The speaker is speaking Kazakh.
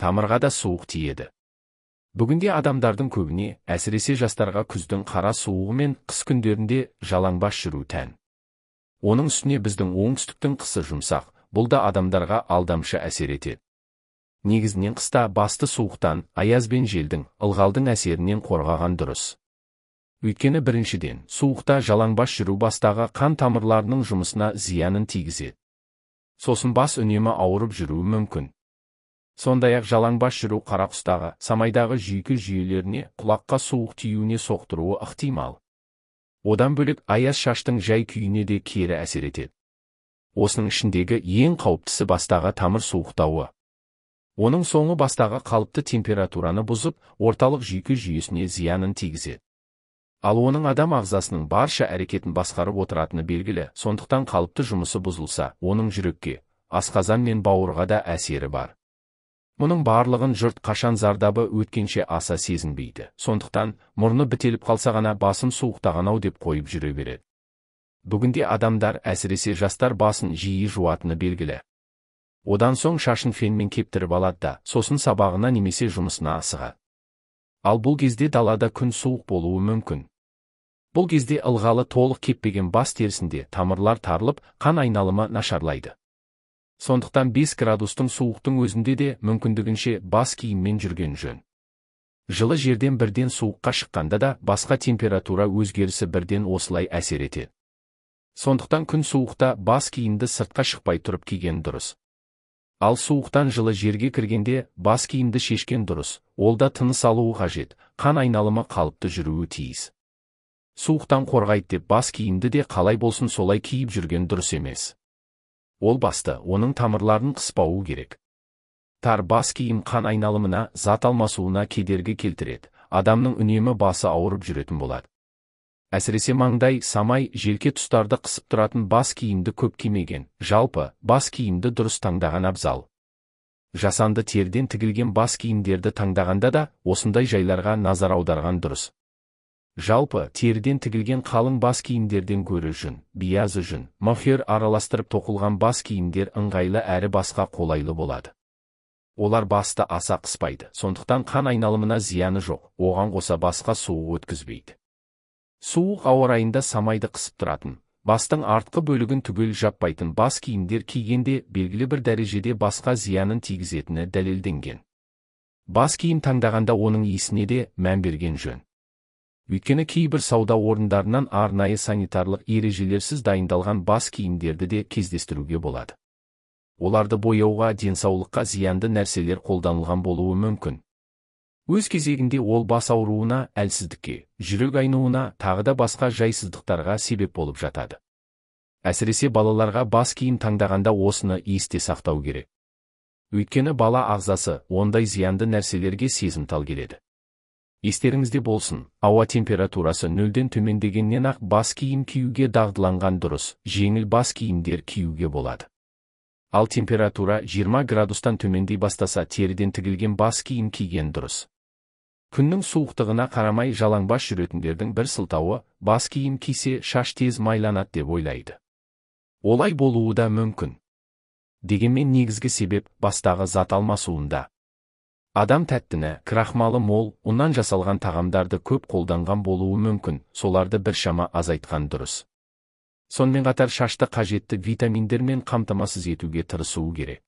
тамырға да суық тиеді. Бүгінде адамдардың көбіне, әсіресе жастарға күздің қара суығы мен қыс күндерінде жалаңбас жүру тән. Оның үстіне біздің оңтүстіктің қысы жұмсақ, бұл да адамдарға алдамшы әсер етеді. Негізінен қыста басты суықтан, аяз бен желдің, ылғалдың әсерінен қорғаған дұрыс. Өйткені біріншіден, суықта жалаңбас жүру бастағы қан тамырларының жұмысына зиянын тигізеді. Сосын бас үнемі ауырып жүруі мүмкін. Сондай-ақ жалаңбас жүру қарақұстағы, самайдағы жүйке жүйелеріне, құлаққа суық тиюіне соқтыруы ықтимал. Одан бөлек аяз шаштың жай күйіне де кері әсер етеді. Осының ішіндегі ең қауіптісі бастағы тамыр суықтауы. Оның соңы бастағы қалыпты температураны бұзып, орталық жүйке жүйесіне зиянын тигізеді. Ал оның адам ағзасының барша әрекетін басқарып отыратыны белгілі, сондықтан қалыпты жұмысы бұзылса, оның жүрекке, асқазан мен бауырға да әсері бар. Мұның барлығын жұрт қашан зардабы өткенше аса сезінбейді. Сондықтан, мұрны бітеліп қалса ғана басым суықтаған-ау деп қойып жүре береді. Бүгінде адамдар, әсіресе жастар басын жиі жуатыны белгілі. Одан соң шашын фенмен кептіріп алады да, сосын сабағына немесе жұмысына асығады. Ал бұл кезде далада күн суық болуы мүмкін. Бұл кезде ылғалы толық кеппеген бас терісінде тамырлар тарылып, қан айналымы нашарлайды. Сондықтан 5 градустың суықтың өзінде де мүмкіндігінше бас киіммен жүрген жөн. Жылы жерден бірден суыққа шыққанда да басқа температура өзгерісі бірден осылай әсер етеді. Сондықтан күн суықта бас киімді сыртқа шықпай тұрып киген дұрыс. Ал суықтан жылы жерге кіргенде бас киімді шешкен дұрыс, ол да тыныс алуы қажет, қан айналымы қалыпты жүруі тиіс. Суықтан қорғайды деп бас киімді де қалай болсын солай киіп жүрген дұрыс емес. Ол басты, оның тамырларын қыспауы керек. Тар бас киім қан айналымына, зат алмасуына кедергі келтіреді, адамның үнемі басы ауырып жүретін болады. Әсіресе маңдай, самай, желке тұстарды қысып тұратын бас киімді көп кимеген, жалпы, бас киімді дұрыс таңдаған абзал. Жасанды терден тігілген бас киімдерді таңдағанда да, осындай жайларға назар аударған дұрыс. Жалпы, терден тігілген қалың бас киімдерден гөрі жүн, биязы жүн, мохер араластырып тоқылған бас киімдер ыңғайлы әрі басқа қолайлы болады. Олар басты аса қыспайды, сондықтан қан айналымына зияны жоқ, оған қоса басқа суық өткізбейді. Суық ауа райында самайды қысып тұратын, бастың артқы бөлігін түгел жаппайтын бас киімдер кигенде белгілі бір дәрежеде басқа зиянын тигізетіні дәлелденген. Бас киім таңдағанда оның иісіне де мән берген жөн. Өйткені кейбір сауда орындарынан арнайы санитарлық ережелерсіз дайындалған бас киімдерді де кездестіруге болады. Оларды бояуға, денсаулыққа зиянды нәрселер қолданылған болуы мүмкін. Өз кезегінде ол бас ауруына, әлсіздікке, жүрек айнуына, тағы да басқа жайсыздықтарға себеп болып жатады. Әсіресе балаларға бас киім таңдағанда осыны есте сақтау керек. Өйткені бала ағзасы ондай зиянды нәрселерге сезімтал келеді. Естеріңізде болсын, ауа температурасы 0-ден төмендегеннен-ақ бас киім киюге дағдыланған дұрыс, жеңіл бас киімдер киюге болады. Ал температура 20 градустан төмендей бастаса теріден тігілген бас киім киген дұрыс. Күннің суықтығына қарамай жалаңбас жүретіндердің бір сылтауы, бас киім кисе шаш тез майланады деп ойлайды. Олай болуы да мүмкін. Дегенмен негізгі себеп бастағы зат алмасуында. Адам тәттіні, крахмалы мол, ұннан жасалған тағамдарды көп қолданған болуы мүмкін, соларды біршама азайтқан дұрыс. Сонымен қатар шашты қажетті витаминдермен қамтамасыз етуге тырысуы керек.